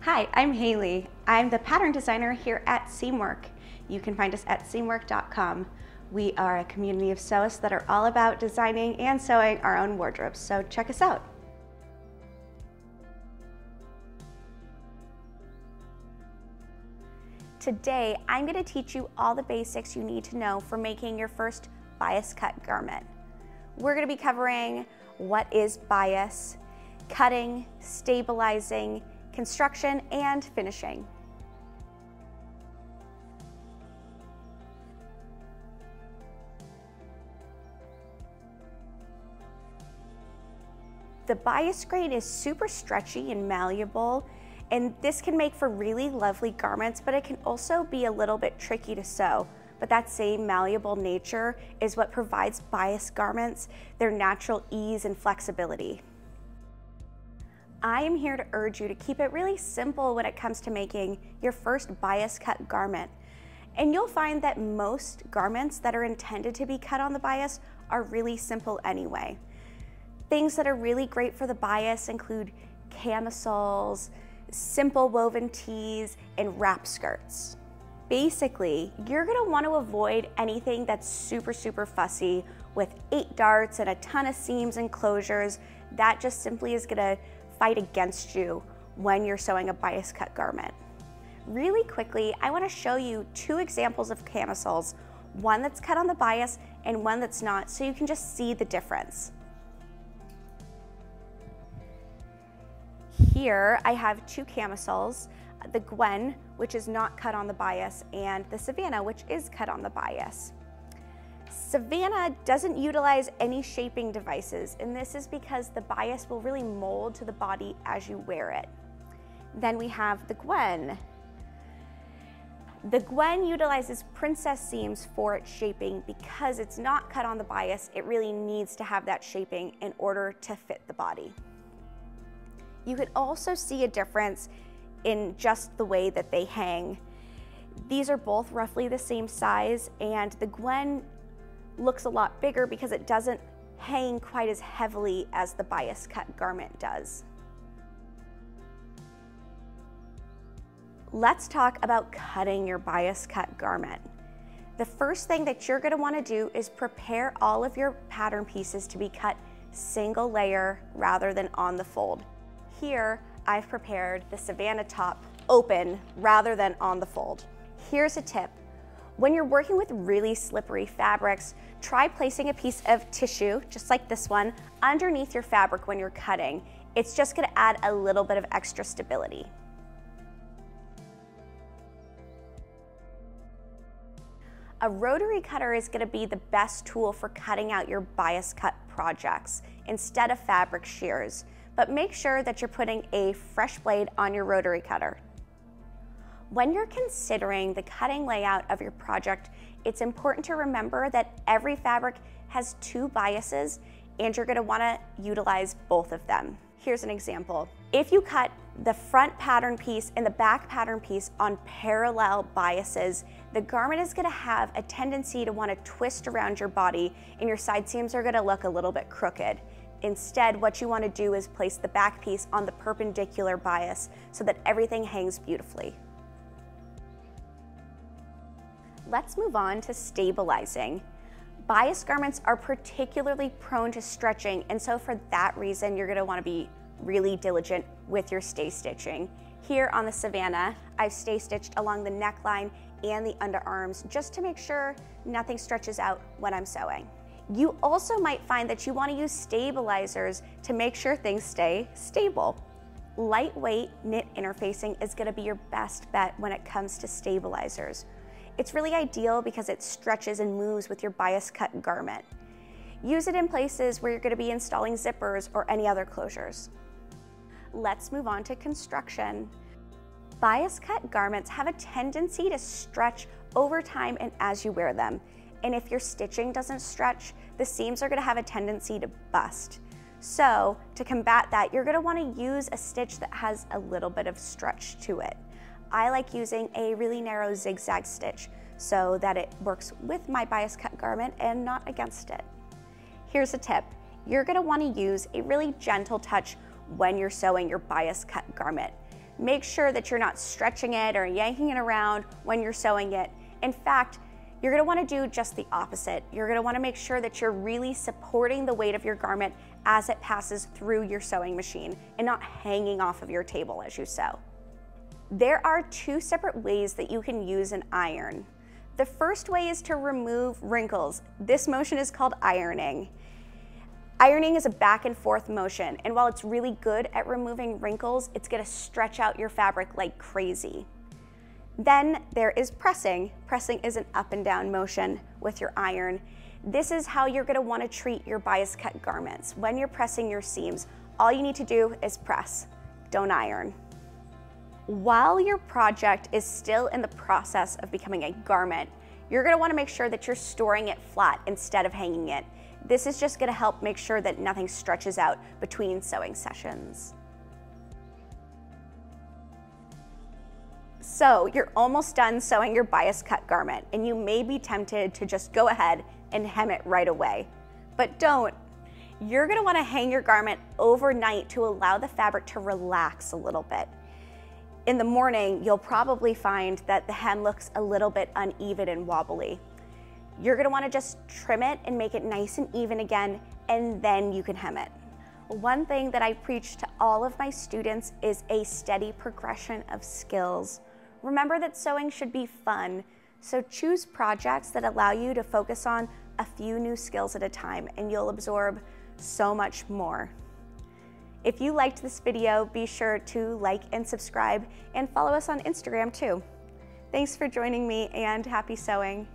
Hi, I'm Haley. I'm the pattern designer here at Seamwork. You can find us at seamwork.com. We are a community of sewists that are all about designing and sewing our own wardrobes, so check us out. Today, I'm going to teach you all the basics you need to know for making your first bias cut garment. We're going to be covering what is bias, cutting, stabilizing, construction, and finishing. The bias grain is super stretchy and malleable, and this can make for really lovely garments, but it can also be a little bit tricky to sew. But that same malleable nature is what provides bias garments their natural ease and flexibility. I am here to urge you to keep it really simple when it comes to making your first bias cut garment. And you'll find that most garments that are intended to be cut on the bias are really simple anyway. Things that are really great for the bias include camisoles, simple woven tees, and wrap skirts. Basically, you're gonna want to avoid anything that's super fussy with 8 darts and a ton of seams and closures. That just simply is gonna fight against you when you're sewing a bias cut garment. Really quickly, I want to show you 2 examples of camisoles, one that's cut on the bias and one that's not, so you can just see the difference. Here I have 2 camisoles, the Gwen, which is not cut on the bias, and the Savannah, which is cut on the bias. Savannah doesn't utilize any shaping devices, and this is because the bias will really mold to the body as you wear it. Then we have the Gwen. The Gwen utilizes princess seams for its shaping. Because it's not cut on the bias, it really needs to have that shaping in order to fit the body. You can also see a difference in just the way that they hang. These are both roughly the same size, and the Gwen looks a lot bigger because it doesn't hang quite as heavily as the bias cut garment does. Let's talk about cutting your bias cut garment. The first thing that you're going to want to do is prepare all of your pattern pieces to be cut single layer rather than on the fold. Here, I've prepared the Savannah top open rather than on the fold. Here's a tip. When you're working with really slippery fabrics, try placing a piece of tissue, just like this one, underneath your fabric when you're cutting. It's just going to add a little bit of extra stability. A rotary cutter is going to be the best tool for cutting out your bias cut projects instead of fabric shears, but make sure that you're putting a fresh blade on your rotary cutter. When you're considering the cutting layout of your project, it's important to remember that every fabric has 2 biases, and you're going to want to utilize both of them. Here's an example. If you cut the front pattern piece and the back pattern piece on parallel biases, the garment is going to have a tendency to want to twist around your body, and your side seams are going to look a little bit crooked. Instead, what you want to do is place the back piece on the perpendicular bias so that everything hangs beautifully. Let's move on to stabilizing. Bias garments are particularly prone to stretching, and so for that reason, you're going to want to be really diligent with your stay stitching. Here on the Savannah, I've stay stitched along the neckline and the underarms just to make sure nothing stretches out when I'm sewing. You also might find that you want to use stabilizers to make sure things stay stable. Lightweight knit interfacing is going to be your best bet when it comes to stabilizers. It's really ideal because it stretches and moves with your bias cut garment. Use it in places where you're going to be installing zippers or any other closures. Let's move on to construction. Bias cut garments have a tendency to stretch over time and as you wear them. And if your stitching doesn't stretch, the seams are going to have a tendency to bust. So to combat that, you're going to want to use a stitch that has a little bit of stretch to it. I like using a really narrow zigzag stitch so that it works with my bias cut garment and not against it. Here's a tip. You're going to want to use a really gentle touch when you're sewing your bias cut garment. Make sure that you're not stretching it or yanking it around when you're sewing it. In fact, you're gonna wanna do just the opposite. You're gonna wanna make sure that you're really supporting the weight of your garment as it passes through your sewing machine and not hanging off of your table as you sew. There are two separate ways that you can use an iron. The first way is to remove wrinkles. This motion is called ironing. Ironing is a back and forth motion, and while it's really good at removing wrinkles, it's gonna stretch out your fabric like crazy. Then there is pressing. Pressing is an up and down motion with your iron. This is how you're gonna wanna treat your bias cut garments. When you're pressing your seams, all you need to do is press, don't iron. While your project is still in the process of becoming a garment, you're gonna wanna make sure that you're storing it flat instead of hanging it. This is just gonna help make sure that nothing stretches out between sewing sessions. So you're almost done sewing your bias cut garment, and you may be tempted to just go ahead and hem it right away, but don't. You're gonna wanna hang your garment overnight to allow the fabric to relax a little bit. In the morning, you'll probably find that the hem looks a little bit uneven and wobbly. You're gonna wanna just trim it and make it nice and even again, and then you can hem it. One thing that I preach to all of my students is a steady progression of skills. Remember that sewing should be fun, so choose projects that allow you to focus on a few new skills at a time, and you'll absorb so much more. If you liked this video, be sure to like and subscribe and follow us on Instagram too. Thanks for joining me, and happy sewing.